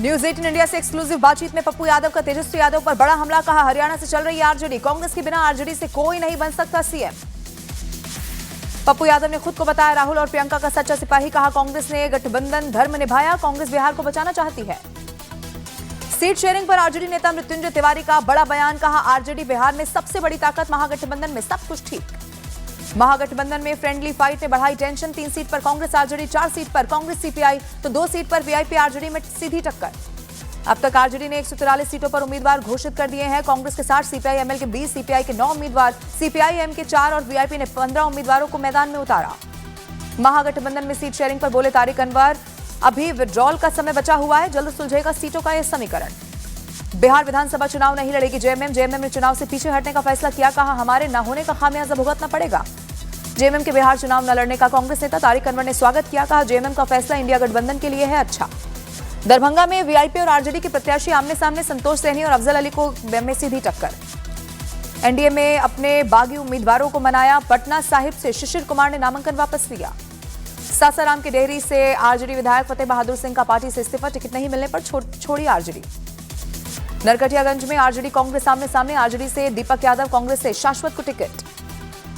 News 18 India से exclusive बातचीत में पप्पू यादव का तेजस्वी यादव पर बड़ा हमला, कहा हरियाणा से चल रही है आरजेडी, कांग्रेस के बिना आरजेडी से कोई नहीं बन सकता सीएम। पप्पू यादव ने खुद को बताया राहुल और प्रियंका का सच्चा सिपाही, कहा कांग्रेस ने गठबंधन धर्म निभाया, कांग्रेस बिहार को बचाना चाहती है। सीट शेयरिंग पर आरजेडी नेता मृत्युंजय तिवारी का बड़ा बयान, कहा आरजेडी बिहार में सबसे बड़ी ताकत, महागठबंधन में सब कुछ ठीक। महागठबंधन में फ्रेंडली फाइट ने बढ़ाई टेंशन, 3 सीट पर कांग्रेस आरजेडी, 4 सीट पर कांग्रेस सीपीआई तो 2 सीट पर वीआईपी आरजेडी में सीधी टक्कर। अब तक आरजेडी ने 143 सीटों पर उम्मीदवार घोषित कर दिए हैं। कांग्रेस के 60, सीपीआई एमएल के 20, सीपीआई के 9 उम्मीदवार, सीपीआई एम के 4 और वीआईपी ने 15 उम्मीदवारों को मैदान में उतारा। महागठबंधन में सीट शेयरिंग पर बोले तारिक अनवर, अभी विड्रॉल का समय बचा हुआ है, जल्द सुलझेगा सीटों का यह समीकरण। बिहार विधानसभा चुनाव नहीं लड़ेगी जेएमएम ने चुनाव से पीछे हटने का फैसला किया, कहा हमारे न होने का खामियाजा भुगतना पड़ेगा। जेएमएम के बिहार चुनाव न लड़ने का कांग्रेस नेता तारिक अनवर ने स्वागत किया, कहा जेएमएम का फैसला इंडिया गठबंधन के लिए है अच्छा। दरभंगा में वीआईपी और आरजेडी के प्रत्याशी आमने सामने, संतोष सैनी और अफजल अली को में सीधी टक्कर। एनडीए में अपने बागी उम्मीदवारों को मनाया, पटना साहिब से शिशिर कुमार ने नामांकन वापस लिया। सासाराम के डेहरी से आरजेडी विधायक फतेह बहादुर सिंह का पार्टी से इस्तीफा, टिकट नहीं मिलने पर छोड़ी आरजेडी। नरकटियागंज में आरजेडी कांग्रेस आमने सामने, आरजेडी से दीपक यादव, कांग्रेस से शाश्वत को टिकट।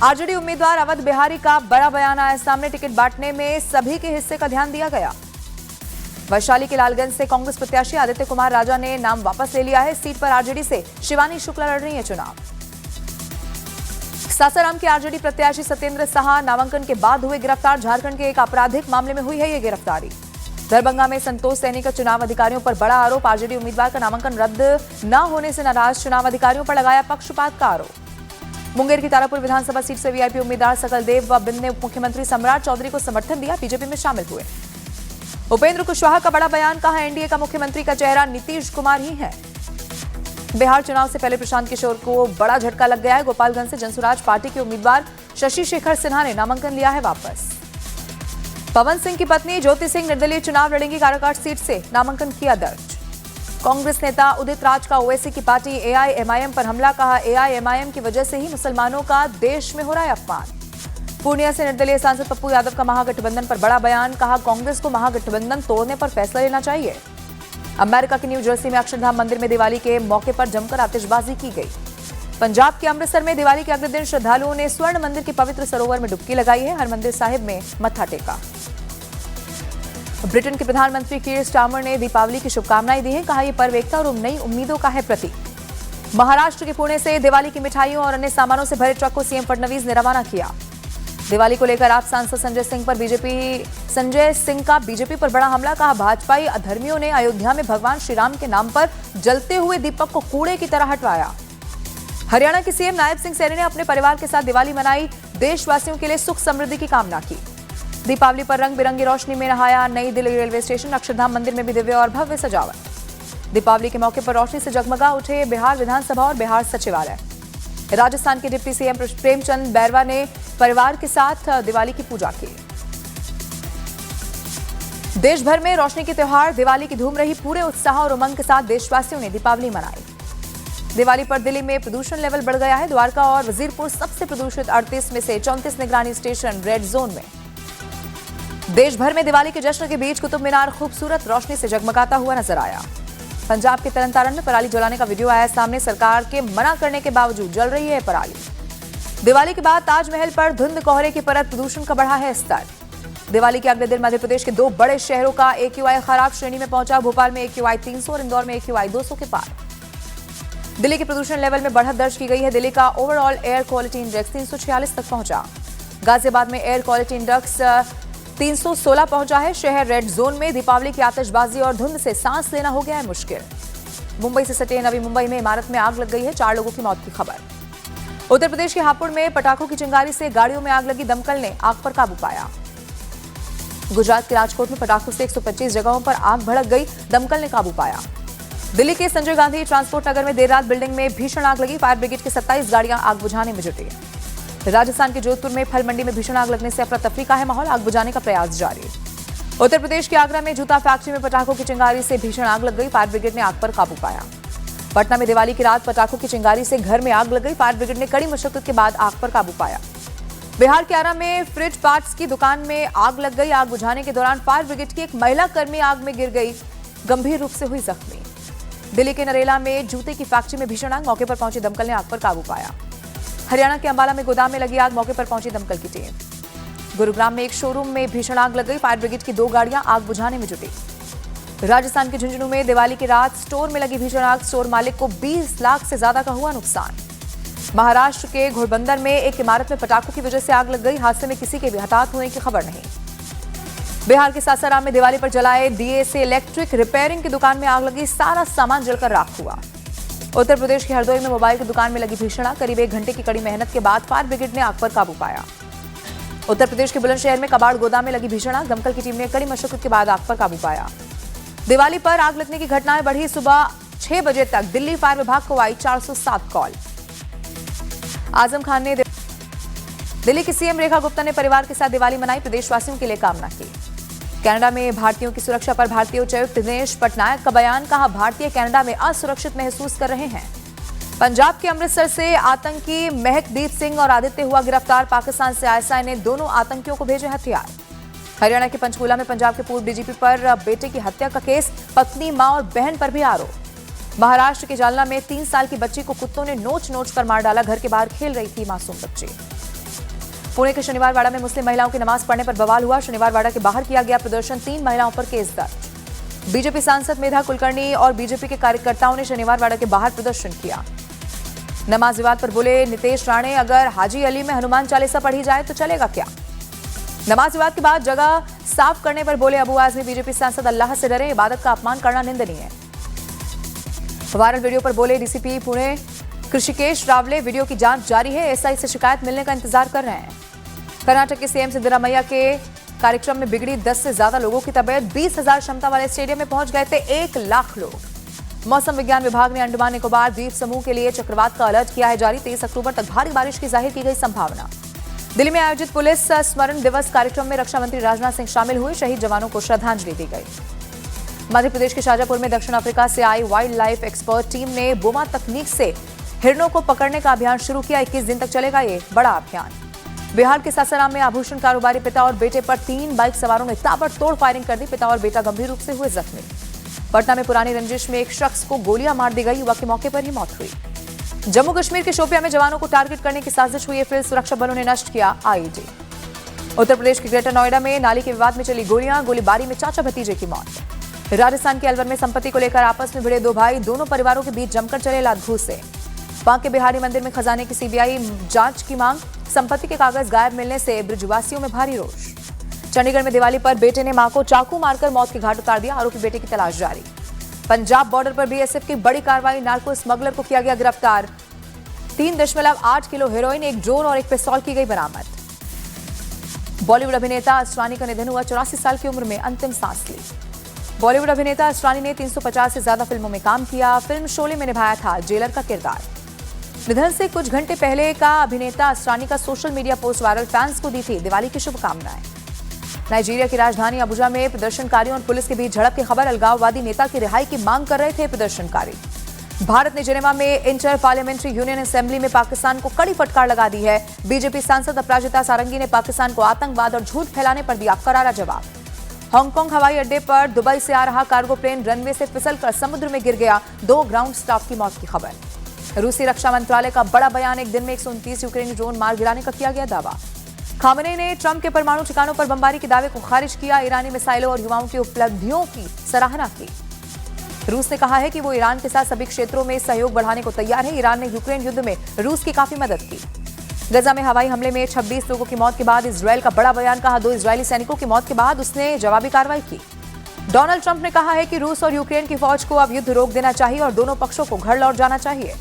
आरजेडी उम्मीदवार अवध बिहारी का बड़ा बयान आया सामने, टिकट बांटने में सभी के हिस्से का ध्यान दिया गया। वैशाली के लालगंज से कांग्रेस प्रत्याशी आदित्य कुमार राजा ने नाम वापस ले लिया है, सीट पर आरजेडी से शिवानी शुक्ला लड़ रही है चुनाव। सासाराम के आरजेडी प्रत्याशी सत्येंद्र साहा नामांकन के बाद हुए गिरफ्तार, झारखंड के एक आपराधिक मामले में हुई है यह गिरफ्तारी। दरभंगा में संतोष सैनी का चुनाव अधिकारियों पर बड़ा आरोप, आरजेडी उम्मीदवार का नामांकन रद्द न होने से नाराज, चुनाव अधिकारियों पर लगाया पक्षपात का आरोप। मुंगेर की तारापुर विधानसभा सीट से वीआईपी उम्मीदवार सकल देव व बिंद ने उप मुख्यमंत्री सम्राट चौधरी को समर्थन दिया, बीजेपी में शामिल हुए। उपेंद्र कुशवाहा का बड़ा बयान, कहा एनडीए का मुख्यमंत्री का चेहरा नीतीश कुमार ही है। बिहार चुनाव से पहले प्रशांत किशोर को बड़ा झटका लग गया है, गोपालगंज से जनसुराज पार्टी के उम्मीदवार शशि शेखर सिन्हा ने नामांकन लिया है वापस। पवन सिंह की पत्नी ज्योति सिंह निर्दलीय चुनाव लड़ेंगी, काराकाट सीट से नामांकन किया दर्ज। कांग्रेस नेता उदित राज का ओवैसी की पार्टी एआईएमआईएम पर हमला, कहा एआईएमआईएम की वजह से ही मुसलमानों का देश में हो रहा है अपमान। पूर्णिया से निर्दलीय सांसद पप्पू यादव का महागठबंधन पर बड़ा बयान, कहा कांग्रेस को महागठबंधन तोड़ने पर फैसला लेना चाहिए। अमेरिका के न्यू जर्सी में अक्षरधाम मंदिर में दिवाली के मौके पर जमकर आतिशबाजी की गई। पंजाब के अमृतसर में दिवाली के अगले दिन श्रद्धालुओं ने स्वर्ण मंदिर के पवित्र सरोवर में डुबकी लगाई है, हरमंदिर साहिब में मत्था टेका। ब्रिटेन के प्रधानमंत्री कीर स्टारमर ने दीपावली की शुभकामनाएं दी हैं, कहा यह पर्व एकता और नई उम्मीदों का है प्रतीक। महाराष्ट्र के पुणे से दिवाली की मिठाइयों और अन्य सामानों से भरे ट्रक को सीएम फडणवीस ने रवाना किया। दिवाली को लेकर आप सांसद संजय सिंह का बीजेपी पर बड़ा हमला, कहा भाजपाई अधर्मियों ने अयोध्या में भगवान श्री राम के नाम पर जलते हुए दीपक को कूड़े की तरह हटवाया। हरियाणा के सीएम नायब सिंह सैनी ने अपने परिवार के साथ दिवाली मनाई, देशवासियों के लिए सुख समृद्धि की कामना की। दीपावली पर रंग बिरंगी रोशनी में नहाया नई दिल्ली रेलवे स्टेशन, अक्षरधाम मंदिर में भी दिव्य और भव्य सजावट। दीपावली के मौके पर रोशनी से जगमगा उठे बिहार विधानसभा और बिहार सचिवालय। राजस्थान के डिप्टी सीएम प्रेमचंद बैरवा ने परिवार के साथ दिवाली की पूजा की। देश भर में रोशनी के त्योहार दिवाली की धूम रही, पूरे उत्साह और उमंग के साथ देशवासियों ने दीपावली मनाई। दिवाली पर दिल्ली में प्रदूषण लेवल बढ़ गया है, द्वारका और वजीरपुर सबसे प्रदूषित 38 में से 34 निगरानी स्टेशन रेड जोन में। देश भर में दिवाली के जश्न के बीच कुतुब मीनार खूबसूरत रोशनी से जगमगाता हुआ नजर आया। पंजाब के तरनतारन में पराली जलाने का वीडियो आया सामने, सरकार के मना करने के बावजूद जल रही है पराली। दिवाली के बाद ताजमहल पर धुंध कोहरे की परत, प्रदूषण का बढ़ा है स्तर। दिवाली के अगले दिन मध्य प्रदेश के 2 बड़े शहरों का AQI खराब श्रेणी में पहुंचा, भोपाल में AQI 300 और इंदौर में AQI 200 के पार। दिल्ली के प्रदूषण लेवल में बढ़त दर्ज की गई है, दिल्ली का ओवरऑल एयर क्वालिटी इंडेक्स 346 तक पहुंचा। गाजियाबाद में एयर क्वालिटी इंडेक्स 316 पहुंचा है, शहर रेड जोन में। दीपावली की आतिशबाजी और धुंध से सांस लेना हो गया है मुश्किल। मुंबई से सटे नवी मुंबई में इमारत में आग लग गई है, 4 लोगों की मौत की खबर। उत्तर प्रदेश के हापुड़ में पटाखों की चिंगारी से गाड़ियों में आग लगी, दमकल ने आग पर काबू पाया। गुजरात के राजकोट में पटाखों से 125 जगहों पर आग भड़क गई, दमकल ने काबू पाया। दिल्ली के संजय गांधी ट्रांसपोर्ट नगर में देर रात बिल्डिंग में भीषण आग लगी, फायर ब्रिगेड की 27 गाड़ियां आग बुझाने में जुटी। राजस्थान के जोधपुर में फल मंडी में भीषण आग लगने से अफरा तफरी का है माहौल, आग बुझाने का प्रयास जारी। उत्तर प्रदेश के आगरा में जूता फैक्ट्री में पटाखों की चिंगारी से भीषण आग लग गई, फायर ब्रिगेड ने आग पर काबू पाया। पटना में दिवाली की रात पटाखों की चिंगारी से घर में आग लग गई, फायर ब्रिगेड ने कड़ी मशक्कत के बाद आग पर काबू पाया। बिहार के आरा में फ्रिज पार्ट्स की दुकान में आग लग गई, आग बुझाने के दौरान फायर ब्रिगेड की एक महिला कर्मी आग में गिर गई। गंभीर रूप से हुई जख्मी। दिल्ली के नरेला में जूते की फैक्ट्री में भीषण आग, मौके पर पहुंची दमकल ने आग पर काबू पाया। हरियाणा के अंबाला में गोदाम में लगी आग, मौके पर पहुंची दमकल की टीम। गुरुग्राम में एक शोरूम में भीषण आग लग गई, फायर ब्रिगेड की 2 गाड़ियां आग बुझाने में जुटी। राजस्थान के झुंझुनू में दिवाली की रात स्टोर में लगी भीषण आग, स्टोर मालिक को 20 लाख से ज्यादा का हुआ नुकसान। महाराष्ट्र के घोड़बंदर में एक इमारत में पटाखों की वजह से आग लग गई, हादसे में किसी के भी हताहत होने की खबर नहीं। बिहार के सासाराम में दिवाली पर जलाए दिए से इलेक्ट्रिक रिपेयरिंग की दुकान में आग लगी, सारा सामान जलकर राख हुआ। उत्तर प्रदेश के हरदोई में मोबाइल की दुकान में लगी भीषण आग, करीब 1 घंटे की कड़ी मेहनत के बाद फायर ब्रिगेड ने आग पर काबू पाया। उत्तर प्रदेश के बुलंदशहर में कबाड़ गोदाम में लगी भीषण आग, दमकल की टीम ने कड़ी मशक्कत के बाद आग पर काबू पाया। दिवाली पर आग लगने की घटनाएं बढ़ी, सुबह 6 बजे तक दिल्ली फायर विभाग को आई 407 कॉल। आजम खान ने दिल्ली की सीएम रेखा गुप्ता ने परिवार के साथ दिवाली मनाई, प्रदेशवासियों के लिए कामना की। कनाडा में भारतीयों की सुरक्षा पर भारतीय उच्चायुक्त दिनेश पटनायक का बयान, कहा भारतीय कनाडा में असुरक्षित महसूस कर रहे हैं। पंजाब के अमृतसर से आतंकी महकदीप सिंह और आदित्य हुआ गिरफ्तार, पाकिस्तान से आईएसआई ने दोनों आतंकियों को भेजे हथियार। हरियाणा के पंचकूला में पंजाब के पूर्व डीजीपी पर बेटे की हत्या का केस, पत्नी, मां और बहन पर भी आरोप। महाराष्ट्र के जालना में 3 साल की बच्ची को कुत्तों ने नोच नोच कर मार डाला, घर के बाहर खेल रही थी मासूम बच्ची। पुणे के शनिवार वाड़ा में मुस्लिम महिलाओं की नमाज पढ़ने पर बवाल हुआ, शनिवार वाड़ा के बाहर किया गया प्रदर्शन, 3 महिलाओं पर केस दर्ज। बीजेपी सांसद मेधा कुलकर्णी और बीजेपी के कार्यकर्ताओं ने शनिवार वाड़ा के बाहर प्रदर्शन किया। नमाज विवाद पर बोले नितेश राणे, अगर हाजी अली में हनुमान चालीसा पढ़ी जाए तो चलेगा क्या। नमाज विवाद के बाद जगह साफ करने पर बोले अबू आजमी, बीजेपी सांसद अल्लाह से डरे, इबादत का अपमान करना निंदनीय है। वायरल वीडियो पर बोले डीसीपी पुणे कृषिकेश रावले, वीडियो की जांच जारी है, एसआई से शिकायत मिलने का इंतजार कर रहे हैं। कर्नाटक के सीएम सिद्धरामैया के कार्यक्रम में बिगड़ी 10 से ज्यादा लोगों की तबीयत, 20,000 क्षमता वाले स्टेडियम में पहुंच गए थे 1 लाख लोग। मौसम विज्ञान विभाग ने अंडमान निकोबार द्वीप समूह के लिए चक्रवात का अलर्ट किया है जारी, 23 अक्टूबर तक भारी बारिश की जाहिर की गई संभावना। दिल्ली में आयोजित पुलिस स्मरण दिवस कार्यक्रम में रक्षा मंत्री राजनाथ सिंह शामिल हुए, शहीद जवानों को श्रद्धांजलि दी गई। मध्य प्रदेश के शाजापुर में दक्षिण अफ्रीका से आई वाइल्ड लाइफ एक्सपर्ट टीम ने बोमा तकनीक से हिरणों को पकड़ने का अभियान शुरू किया, 21 दिन तक चलेगा ये बड़ा अभियान। बिहार के सासाराम में आभूषण कारोबारी पिता और बेटे पर 3 बाइक सवारों ने ताबड़तोड़ फायरिंग कर दी, पिता और बेटा गंभीर रूप से हुए जख्मी। पटना में पुरानी रंजिश में एक शख्स को गोलियां मार दी गई, युवक की मौके पर ही मौत हुई। जम्मू कश्मीर के शोपियां में जवानों को टारगेट करने की साजिश हुई, फिर सुरक्षा बलों ने नष्ट किया आईईडी। उत्तर प्रदेश के ग्रेटर नोएडा में नाली के विवाद में चली गोलियां, गोलीबारी में चाचा भतीजे की मौत। राजस्थान के अलवर में संपत्ति को लेकर आपस में भिड़े 2 भाई, दोनों परिवारों के बीच जमकर चले लात-घूंसे। बांके बिहारी मंदिर में खजाने की सीबीआई जांच की मांग, संपत्ति के कागज गायब मिलने से ब्रजवासियों में भारी रोष। चंडीगढ़ में दिवाली पर बेटे ने मां को चाकू मारकर मौत के घाट उतार दिया, आरोपी बेटे की तलाश जारी। पंजाब बॉर्डर पर बीएसएफ की बड़ी कार्रवाई, नार्को स्मगलर को किया गया गिरफ्तार, 3.8 किलो हेरोइन, 1 ड्रोन और 1 पिस्तौल की गई बरामद। बॉलीवुड अभिनेता असरानी का निधन हुआ, 84 साल की उम्र में अंतिम सांस ली। बॉलीवुड अभिनेता असरानी ने 350 से ज्यादा फिल्मों में काम किया, फिल्म शोले में निभाया था जेलर का किरदार। निधन से कुछ घंटे पहले का अभिनेता असरानी का social media post viral, fans को दी थी दिवाली की शुभकामनाएं। नाइजीरिया की राजधानी अबुजा में प्रदर्शनकारियों और पुलिस के बीच झड़प की खबर, अलगाववादी नेता की रिहाई की मांग कर रहे थे प्रदर्शनकारी। भारत ने जेनेवा में इंटर पार्लियामेंट्री यूनियन असेंबली में पाकिस्तान को कड़ी फटकार लगा दी है। बीजेपी सांसद अपराजिता सारंगी ने पाकिस्तान को आतंकवाद और झूठ फैलाने पर दिया करारा जवाब। हांगकांग हवाई अड्डे पर दुबई से आ रहा कार्गो प्लेन रनवे से फिसलकर समुद्र में गिर गया, 2 ग्राउंड स्टाफ की मौत की खबर। रूसी रक्षा मंत्रालय का बड़ा बयान, एक दिन में 129 यूक्रेनी ड्रोन मार गिराने का किया गया दावा। खामनेई ने ट्रंप के परमाणु ठिकानों पर बमबारी के दावे को खारिज किया, ईरानी मिसाइलों और युवाओं की उपलब्धियों की सराहना की। रूस ने कहा है कि वो ईरान के साथ सभी क्षेत्रों में सहयोग बढ़ाने को तैयार है। ईरान ने यूक्रेन युद्ध में रूस की काफी मदद की। गजा में हवाई हमले में 26 लोगों की मौत के बाद इजरायल का बड़ा बयान, कहा 2 इजरायली सैनिकों की मौत के बाद उसने जवाबी कार्रवाई की। डोनाल्ड ट्रंप ने कहा है कि रूस और यूक्रेन की फौज को अब युद्ध रोक देना चाहिए और दोनों पक्षों को घर लौट जाना चाहिए।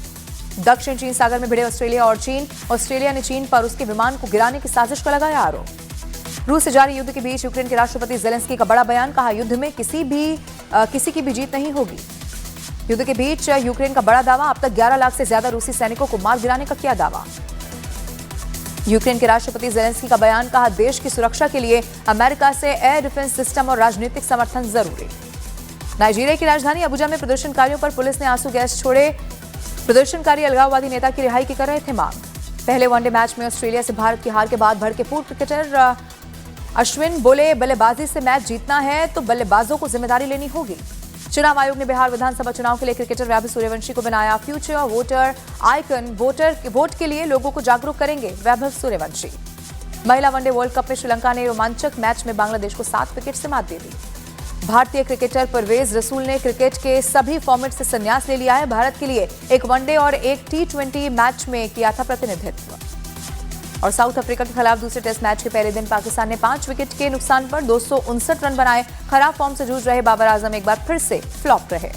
दक्षिण चीन सागर में भिड़े ऑस्ट्रेलिया और चीन, ऑस्ट्रेलिया ने चीन पर उसके विमान को गिराने की साजिश का लगाया आरोप। रूस से जारी युद्ध के बीच यूक्रेन के राष्ट्रपति जेलेंस्की का बड़ा बयान, कहा युद्ध में किसी की भी जीत नहीं होगी। युद्ध के बीच यूक्रेन का बड़ा दावा, अब तक 11 लाख से ज्यादा रूसी सैनिकों को मार गिराने का किया दावा। यूक्रेन के राष्ट्रपति जेलेंस्की का बयान, कहा देश की सुरक्षा के लिए अमेरिका से एयर डिफेंस सिस्टम और राजनीतिक समर्थन जरूरी। नाइजीरिया की राजधानी अबुजा में प्रदर्शनकारियों पर पुलिस ने आंसू गैस छोड़े, प्रदर्शनकारी अलगाववादी नेता की रिहाई की कर रहे थे मांग। पहले वनडे मैच में ऑस्ट्रेलिया से भारत की हार के बाद भड़के पूर्व क्रिकेटर अश्विन बोले, बल्लेबाजी से मैच जीतना है तो बल्लेबाजों को जिम्मेदारी लेनी होगी। चुनाव आयोग ने बिहार विधानसभा चुनाव के लिए क्रिकेटर वैभव सूर्यवंशी को बनाया फ्यूचर वोटर आइकन। वोट के लिए लोगों को जागरूक करेंगे वैभव सूर्यवंशी। महिला वनडे वर्ल्ड कप में श्रीलंका ने रोमांचक मैच में बांग्लादेश को 7 विकेट से मात दे दी। भारतीय क्रिकेटर परवेज रसूल ने क्रिकेट के सभी फॉर्मेट से संन्यास ले लिया है। भारत के लिए एक वनडे और एक T20 मैच में किया था प्रतिनिधित्व। और साउथ अफ्रीका के खिलाफ दूसरे टेस्ट मैच के पहले दिन पाकिस्तान ने 5 विकेट के नुकसान पर 259 रन बनाए। खराब फॉर्म से जूझ रहे बाबर आजम एक बार फिर से फ्लॉप रहे।